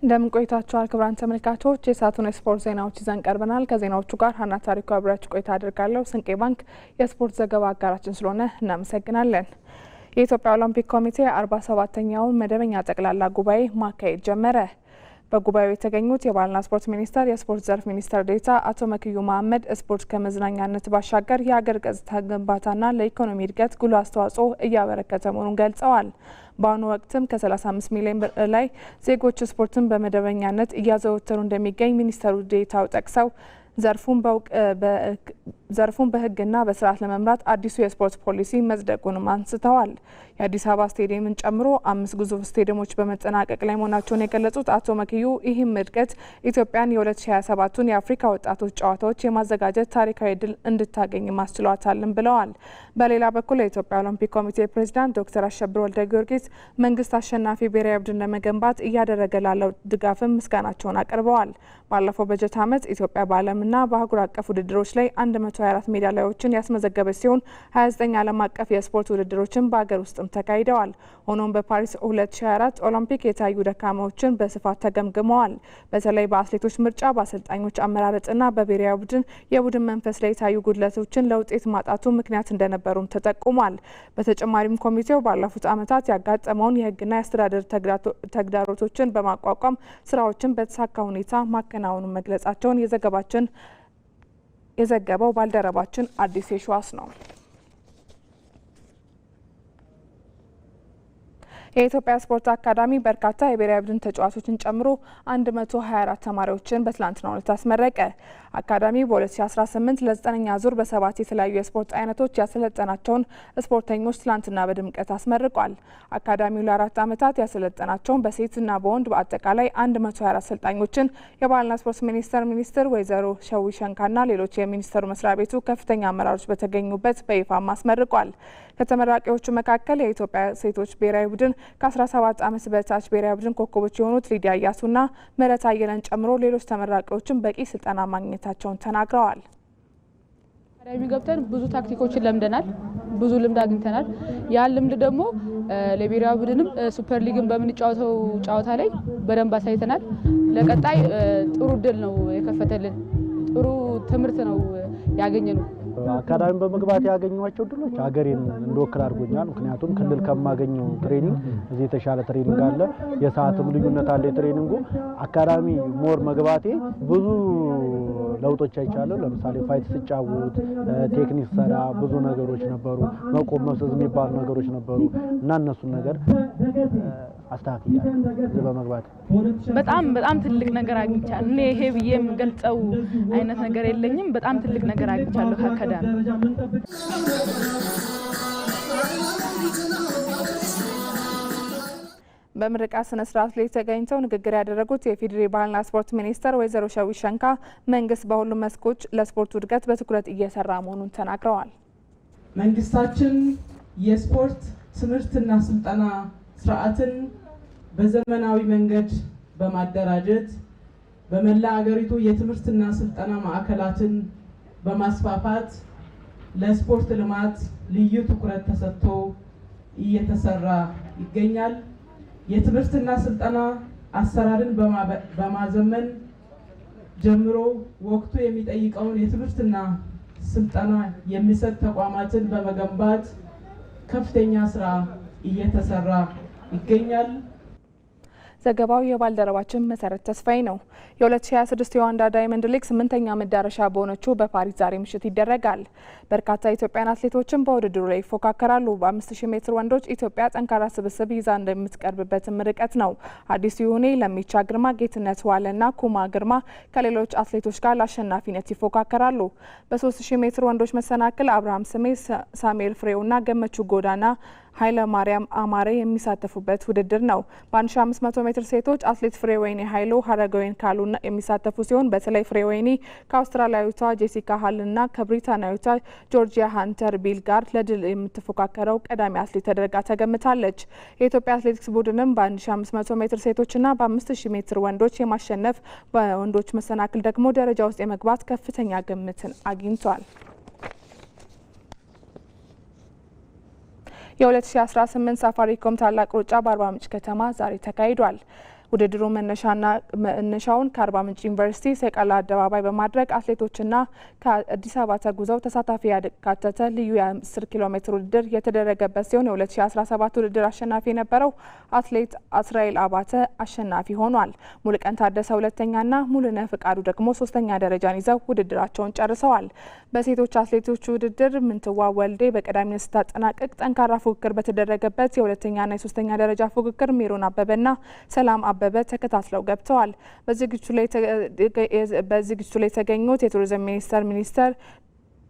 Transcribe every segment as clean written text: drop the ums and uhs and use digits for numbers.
እንደምን ቆይታችኋል ክቡራን ተመልካቾች የሰዓቱን የስፖርት ዜናዎች ይዘን ቀርበናል። ከዜናዎቹ ጋር ሀና ታሪኩ አብራችሁ ቆይታ አድርጋለሁ። ስንቄ ባንክ የስፖርት ዘገባ አጋራችን ስለሆነ እናመሰግናለን። የኢትዮጵያ ኦሎምፒክ ኮሚቴ 47ኛውን መደበኛ ጠቅላላ ጉባኤ ማካሄድ ጀመረ። በጉባኤው የተገኙት የባህልና ስፖርት ሚኒስቴር የስፖርት ዘርፍ ሚኒስትር ዴኤታ አቶ መክዩ መሐመድ ስፖርት ከመዝናኛነት ባሻገር የሀገር ገጽታ ግንባታና ለኢኮኖሚ እድገት ጉልህ አስተዋጽኦ እያበረከተ መሆኑን ገልጸዋል። በአሁኑ ወቅትም ከ35 ሚሊዮን በላይ ዜጎች ስፖርትን በመደበኛነት እያዘወተሩ እንደሚገኝ ሚኒስትሩ ዴኤታው ጠቅሰው ዘርፉን በሕግና በስርዓት ለመምራት አዲሱ የስፖርት ፖሊሲ መጽደቁንም አንስተዋል። የአዲስ አበባ ስቴዲየምን ጨምሮ 5 ግዙፍ ስቴዲየሞች በመጠናቀቅ ላይ መሆናቸውን የገለጹት አቶ መክዩ ይህም እድገት ኢትዮጵያን የ2027ቱን የአፍሪካ ወጣቶች ጨዋታዎች የማዘጋጀት ታሪካዊ ድል እንድታገኝ ማስችሏታልን ብለዋል። በሌላ በኩል የኢትዮጵያ ኦሎምፒክ ኮሚቴ ፕሬዚዳንት ዶክተር አሸብር ወልደ ጊዮርጊስ መንግስት አሸናፊ ብሔራዊ ቡድን ለመገንባት እያደረገ ላለው ድጋፍም ምስጋናቸውን አቅርበዋል። ባለፈው በጀት ዓመት ኢትዮጵያ በዓለምና በአህጉር አቀፍ ውድድሮች ላይ 124 ሜዳሊያዎችን ያስመዘገበች ሲሆን 29 ዓለም አቀፍ የስፖርት ውድድሮችን በአገር ውስጥም ተካሂደዋል። ሆኖም በፓሪስ 2024 ኦሎምፒክ የታዩ ደካማዎችን በስፋት ተገምግመዋል። በተለይ በአትሌቶች ምርጫ፣ በአሰልጣኞች አመራረጥና በብሔራዊ ቡድን የቡድን መንፈስ ላይ የታዩ ጉድለቶችን ለውጤት ማጣቱ ምክንያት እንደነበሩም ተጠቁሟል። በተጨማሪም ኮሚቴው ባለፉት ዓመታት ያጋጠመውን የሕግና የአስተዳደር ተግዳሮቶችን በማቋቋም ስራዎችን በተሳካ ሁኔታ ማከናወኑን መግለጻቸውን የዘገበው ባልደረባችን አዲስ የሸዋስ ነው። የኢትዮጵያ ስፖርት አካዳሚ በርካታ የብሔራዊ ቡድን ተጫዋቾችን ጨምሮ 124 ተማሪዎችን በትላንትናው ዕለት አስመረቀ። አካዳሚ በ2018 ለ9ኛ ዙር በ7 የተለያዩ የስፖርት አይነቶች ያሰለጠናቸውን ስፖርተኞች ትላንትና በድምቀት አስመርቋል። አካዳሚው ለ4 ዓመታት ያሰለጠናቸውን በሴትና በወንድ በአጠቃላይ 124 አሰልጣኞችን የባህልና ስፖርት ሚኒስትር ወይዘሮ ሸዊ ሸንካና ሌሎች የሚኒስቴሩ መስሪያ ቤቱ ከፍተኛ አመራሮች በተገኙበት በይፋም አስመርቋል። ከተመራቂዎቹ መካከል የኢትዮጵያ ሴቶች ብሔራዊ ቡድን ከ17 ዓመት በታች ብሔራዊ ቡድን ኮከቦች የሆኑት ሊዲያ እያሱና ምህረት አየለን ጨምሮ ሌሎች ተመራቂዎችን በቂ ስልጠና ማግኘታቸውን ተናግረዋል። አካዳሚ ገብተን ብዙ ታክቲኮችን ለምደናል፣ ብዙ ልምድ አግኝተናል። ያን ልምድ ደግሞ ለብሔራዊ ቡድንም ሱፐር ሊግን በምንጫወተው ጨዋታ ላይ በደንብ አሳይተናል። ለቀጣይ ጥሩ እድል ነው የከፈተልን፣ ጥሩ ትምህርት ነው ያገኘነው። አካዳሚ በመግባት ያገኘኋቸው ድሎች ሀገሬን እንድወክል አድርጎኛል። ምክንያቱም ክልል ከማገኘው ትሬኒንግ እዚህ የተሻለ ትሬኒንግ አለ፣ የሰዓትም ልዩነት አለ። የትሬኒንጉ አካዳሚ ሞር መግባቴ ብዙ ለውጦች አይቻለሁ። ለምሳሌ ፋይት ስጫወት፣ ቴክኒክ ሰራ፣ ብዙ ነገሮች ነበሩ፣ መቆም መፍሰዝ የሚባሉ ነገሮች ነበሩ እና እነሱን ነገር አስተካክያለሁ እዚህ በመግባት። በጣም ትልቅ ነገር አግኝቻለሁ። እኔ ይሄ ብዬ የምገልጸው አይነት ነገር የለኝም። በጣም ትልቅ ነገር አግኝቻለሁ ከአካዳሚ። በምረቃ ስነ ስርዓት ላይ ተገኝተው ንግግር ያደረጉት የፌዴሪ ባህልና ስፖርት ሚኒስትር ወይዘሮ ሸዊ ሸንካ መንግስት በሁሉም መስኮች ለስፖርቱ እድገት በትኩረት እየሰራ መሆኑን ተናግረዋል። መንግስታችን የስፖርት ትምህርትና ስልጠና ስርዓትን በዘመናዊ መንገድ በማደራጀት በመላ ሀገሪቱ የትምህርትና ስልጠና ማዕከላትን በማስፋፋት ለስፖርት ልማት ልዩ ትኩረት ተሰጥቶ እየተሰራ ይገኛል። የትምህርትና ስልጠና አሰራርን በማዘመን ጀምሮ ወቅቱ የሚጠይቀውን የትምህርትና ስልጠና የሚሰጥ ተቋማትን በመገንባት ከፍተኛ ስራ እየተሰራ ይገኛል። ዘገባው የባልደረባችን መሰረት ተስፋዬ ነው። የ2026 የዋንዳ ዳይመንድ ሊግ 8ኛ መዳረሻ በሆነችው በፓሪስ ዛሬ ምሽት ይደረጋል። በርካታ ኢትዮጵያን አትሌቶችን በውድድሩ ላይ ይፎካከራሉ። በ5000 ሜትር ወንዶች ኢትዮጵያ ጠንካራ ስብስብ ይዛ እንደምትቀርብበትም ርቀት ነው። አዲሱ ይሁኔ፣ ለሚቻ ግርማ፣ ጌትነት ዋለና ኩማ ግርማ ከሌሎች አትሌቶች ጋር ለአሸናፊነት ይፎካከራሉ። በ3000 ሜትር ወንዶች መሰናክል አብርሃም ስሜ፣ ሳሙኤል ፍሬውና ገመቹ ጎዳና ኃይለ ማርያም አማሬ የሚሳተፉበት ውድድር ነው። በ1500 ሜትር ሴቶች አትሌት ፍሬወይኒ ኃይሉ፣ ሀረገወይን ካሉና የሚሳተፉ ሲሆን በተለይ ፍሬወይኒ ከአውስትራሊያዊቷ ጄሲካ ሀልና ከብሪታንያዊቷ ጆርጂያ ሃንተር ቢል ጋር ለድል የምትፎካከረው ቀዳሚ አትሌት ተደርጋ ተገምታለች። የኢትዮጵያ አትሌቲክስ ቡድንም በ1500 ሜትር ሴቶችና በ5000 ሜትር ወንዶች የማሸነፍ በወንዶች መሰናክል ደግሞ ደረጃ ውስጥ የመግባት ከፍተኛ ግምትን አግኝቷል። የ2018 ሳፋሪኮም ታላቅ ሩጫ በአርባ ምንጭ ከተማ ዛሬ ተካሂዷል። ውድድሩ መነሻውን ከአርባ ምንጭ ዩኒቨርሲቲ ሰቀላ አደባባይ በማድረግ አትሌቶችና ከአዲስ አበባ ተጉዘው ተሳታፊ ያካተተ ልዩ የ10 ኪሎ ሜትር ውድድር የተደረገበት ሲሆን የ2017 ውድድር አሸናፊ የነበረው አትሌት እስራኤል አባተ አሸናፊ ሆኗል። ሙሉቀን ታደሰ ሁለተኛና ሙሉነህ ፍቃዱ ደግሞ ሶስተኛ ደረጃን ይዘው ውድድራቸውን ጨርሰዋል። በሴቶች አትሌቶች ውድድር ምንትዋ ወልዴ በቀዳሚነት ስታጠናቅቅ ጠንካራ ፉክክር በተደረገበት የሁለተኛና የሶስተኛ ደረጃ ፉክክር ሜሮን አበበና ሰላም አበበ ተከታትለው ገብተዋል። በዝግጅቱ ላይ የተገኙት የቱሪዝም ሚኒስተር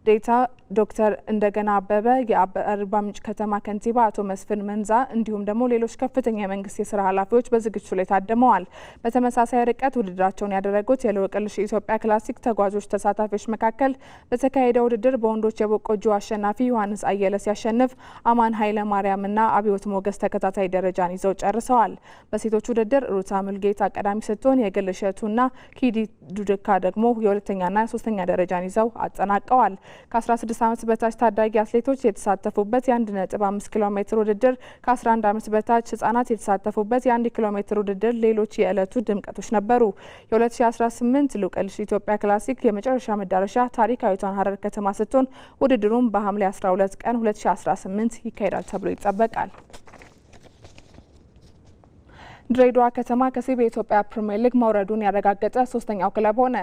ዴታ ዶክተር እንደገና አበበ የአርባ ምንጭ ከተማ ከንቲባ አቶ መስፍን መንዛ እንዲሁም ደግሞ ሌሎች ከፍተኛ የመንግስት የስራ ኃላፊዎች በዝግጅቱ ላይ ታድመዋል። በተመሳሳይ ርቀት ውድድራቸውን ያደረጉት የልወቅልሽ ኢትዮጵያ ክላሲክ ተጓዦች ተሳታፊዎች መካከል በተካሄደው ውድድር በወንዶች የቦቆጆ አሸናፊ ዮሐንስ አየለ ሲያሸንፍ አማን ኃይለ ማርያምና አብዮት ሞገስ ተከታታይ ደረጃን ይዘው ጨርሰዋል። በሴቶች ውድድር ሩታ ሙልጌታ ቀዳሚ ስትሆን የግል እሸቱና ኪዲ ዱድካ ደግሞ የሁለተኛና የሶስተኛ ደረጃን ይዘው አጠናቀዋል። ከ16 ዓመት በታች ታዳጊ አትሌቶች የተሳተፉበት የ1.5 ኪሎ ሜትር ውድድር፣ ከ11 ዓመት በታች ህጻናት የተሳተፉበት የ1 ኪሎ ሜትር ውድድር ሌሎች የዕለቱ ድምቀቶች ነበሩ። የ2018 ልወቅልሽ ኢትዮጵያ ክላሲክ የመጨረሻ መዳረሻ ታሪካዊቷን ሀረር ከተማ ስትሆን ውድድሩም በሐምሌ 12 ቀን 2018 ይካሄዳል ተብሎ ይጠበቃል። ድሬዳዋ ከተማ ከሲቢ የኢትዮጵያ ፕሪሚየር ሊግ መውረዱን ያረጋገጠ ሶስተኛው ክለብ ሆነ።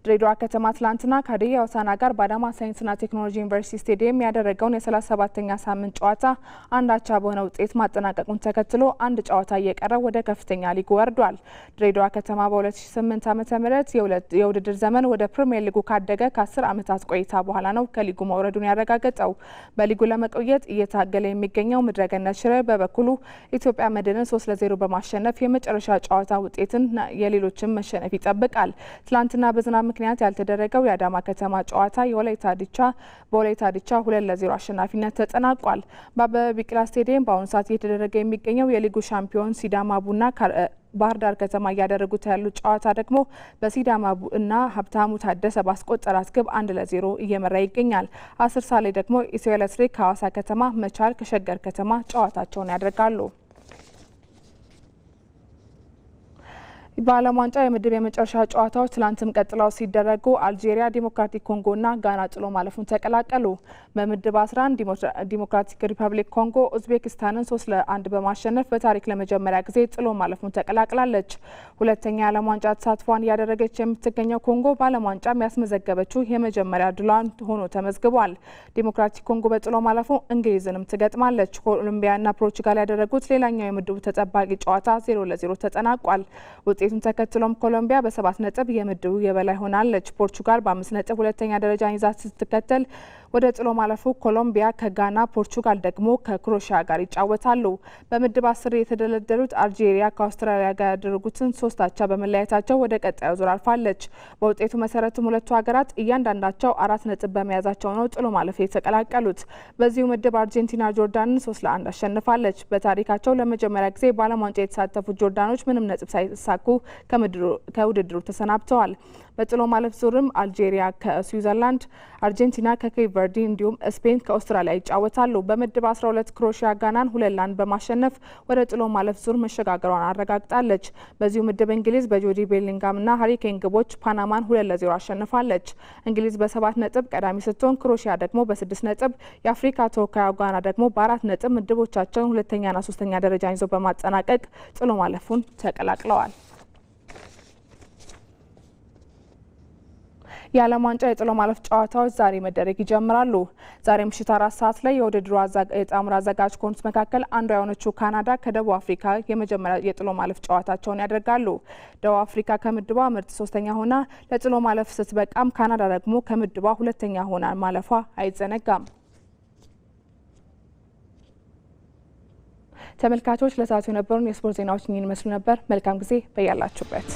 ድሬዳዋ ከተማ ትላንትና ከሀዲያ ሆሳዕና ጋር በአዳማ ሳይንስና ቴክኖሎጂ ዩኒቨርሲቲ ስቴዲየም ያደረገውን የ37ኛ ሳምንት ጨዋታ አንድ አቻ በሆነ ውጤት ማጠናቀቁን ተከትሎ አንድ ጨዋታ እየቀረው ወደ ከፍተኛ ሊጉ ወርዷል። ድሬዳዋ ከተማ በ2008 ዓ.ም የውድድር ዘመን ወደ ፕሪሚየር ሊጉ ካደገ ከ10 ዓመታት ቆይታ በኋላ ነው ከሊጉ መውረዱን ያረጋገጠው። በሊጉ ለመቆየት እየታገለ የሚገኘው ምድረገነት ሽረ በበኩሉ ኢትዮጵያ መድንን 3-0 በማሸነፍ የመጨረሻ ጨዋታ ውጤትን የሌሎችን መሸነፍ ይጠብቃል። ትላንትና በዝናብ ምክንያት ያልተደረገው የአዳማ ከተማ ጨዋታ በወላይታ ዲቻ 2-0 አሸናፊነት ተጠናቋል። በአበበ ቢቂላ ስቴዲየም በአሁኑ ሰዓት እየተደረገ የሚገኘው የሊጉ ሻምፒዮን ሲዳማ ቡና ባህር ዳር ከተማ እያደረጉት ያሉት ጨዋታ ደግሞ በሲዳማ እና ሀብታሙ ታደሰ ባስቆጠራት ግብ 1-0 እየመራ ይገኛል። 10 ሰዓት ላይ ደግሞ ኢትዮ ኤሌክትሪክ ከሀዋሳ ከተማ፣ መቻል ከሸገር ከተማ ጨዋታቸውን ያደርጋሉ። በዓለም ዋንጫ የምድብ የመጨረሻ ጨዋታዎች ትላንትም ቀጥለው ሲደረጉ አልጄሪያ ዲሞክራቲክ ኮንጎና ጋና ጥሎ ማለፉን ተቀላቀሉ። በምድብ 11 ዲሞክራቲክ ሪፐብሊክ ኮንጎ ኡዝቤኪስታንን 3-1 በማሸነፍ በታሪክ ለመጀመሪያ ጊዜ ጥሎ ማለፉን ተቀላቅላለች። ሁለተኛ የዓለም ዋንጫ ተሳትፏን እያደረገች የምትገኘው ኮንጎ በዓለም ዋንጫ ያስመዘገበችው የመጀመሪያ ድሏን ሆኖ ተመዝግቧል። ዲሞክራቲክ ኮንጎ በጥሎ ማለፉ እንግሊዝንም ትገጥማለች። ኮሎምቢያና ፖርቹጋል ያደረጉት ሌላኛው የምድቡ ተጠባቂ ጨዋታ 0-0 ተጠናቋል። ውጤቱን ተከትሎም ኮሎምቢያ በ7 ነጥብ የምድቡ የበላይ ሆናለች። ፖርቹጋል በ5 ነጥብ ሁለተኛ ደረጃን ይዛ ስትከተል ወደ ጥሎ ማለፉ ኮሎምቢያ ከጋና፣ ፖርቹጋል ደግሞ ከክሮኤሺያ ጋር ይጫወታሉ። በምድብ 10 የተደለደሉት አልጄሪያ ከአውስትራሊያ ጋር ያደረጉትን 3 አቻ በመለያየታቸው ወደ ቀጣዩ ዙር አልፋለች። በውጤቱ መሰረትም ሁለቱ ሀገራት እያንዳንዳቸው 4 ነጥብ በመያዛቸው ነው ጥሎ ማለፍ የተቀላቀሉት። በዚሁ ምድብ አርጀንቲና ጆርዳንን 3-1 አሸንፋለች። በታሪካቸው ለመጀመሪያ ጊዜ በዓለም ዋንጫ የተሳተፉት ጆርዳኖች ምንም ነጥብ ሳይሳኩ ከውድድሩ ተሰናብተዋል። በጥሎ ማለፍ ዙርም አልጄሪያ ከስዊዘርላንድ፣ አርጀንቲና ከኬፕ ቨርዲ እንዲሁም ስፔን ከአውስትራሊያ ይጫወታሉ። በምድብ 12 ክሮኤሺያ ጋናን 2-1 በማሸነፍ ወደ ጥሎ ማለፍ ዙር መሸጋገሯን አረጋግጣለች። በዚሁ ምድብ እንግሊዝ በጆዲ ቤሊንጋምና ሃሪኬን ግቦች ፓናማን 2-0 አሸንፋለች። እንግሊዝ በ7 ነጥብ ቀዳሚ ስትሆን ክሮኤሺያ ደግሞ በ6 ነጥብ፣ የአፍሪካ ተወካዩ ጋና ደግሞ በ4 ነጥብ ምድቦቻቸውን ሁለተኛና ሶስተኛ ደረጃን ይዘው በማጠናቀቅ ጥሎ ማለፉን ተቀላቅለዋል። የዓለም ዋንጫ የጥሎ ማለፍ ጨዋታዎች ዛሬ መደረግ ይጀምራሉ። ዛሬ ምሽት 4 ሰዓት ላይ የውድድሩ የጣምራ አዘጋጅ ከሆኑት መካከል አንዷ የሆነችው ካናዳ ከደቡብ አፍሪካ የመጀመሪያ የጥሎ ማለፍ ጨዋታቸውን ያደርጋሉ። ደቡብ አፍሪካ ከምድቧ ምርጥ 3ኛ ሆና ለጥሎ ማለፍ ስትበቃም ካናዳ ደግሞ ከምድቧ 2ኛ ሆና ማለፏ አይዘነጋም። ተመልካቾች ለሰዓቱ የነበሩን የስፖርት ዜናዎች ይመስሉ ነበር። መልካም ጊዜ በያላችሁበት።